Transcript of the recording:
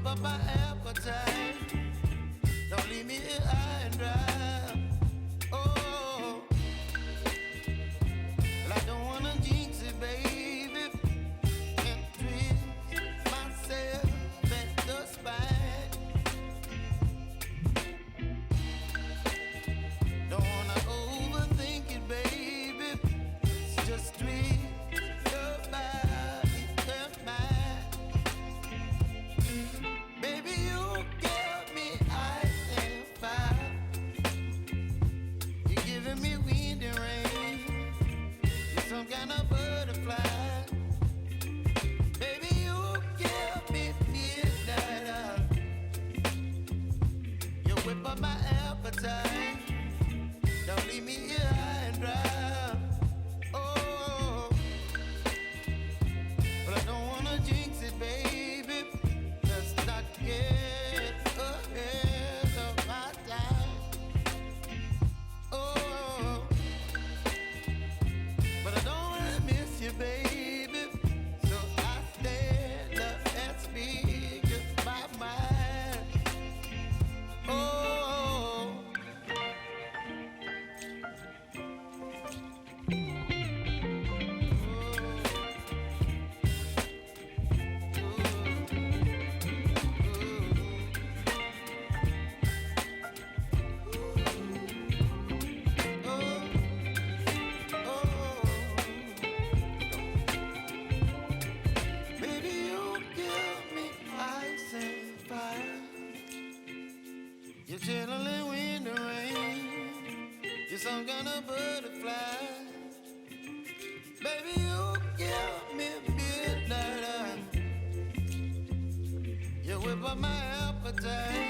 up my appetite. Don't leave me here high and dry. Oh, well, I don't wanna jinx it, baby, and twist myself at the spine. Don't wanna overthink it, baby. It's just twist your body and mine. Baby, you give me ice and fire. You're giving me wind and rain. You're some kind of butterfly. Baby, you give me midnight. You whip up my appetite. Don't leave me here high and dry. Oh, but I don't wanna jinx it, baby. Let's not get ahead of my time. Oh, but I don't wanna miss you, baby. So I stand up and speak just my mind. Oh. Baby, you give me ice and fire. You're channeling wind and rain. You're some kind of butterfly. Baby, you give me midnight. You whip up my appetite.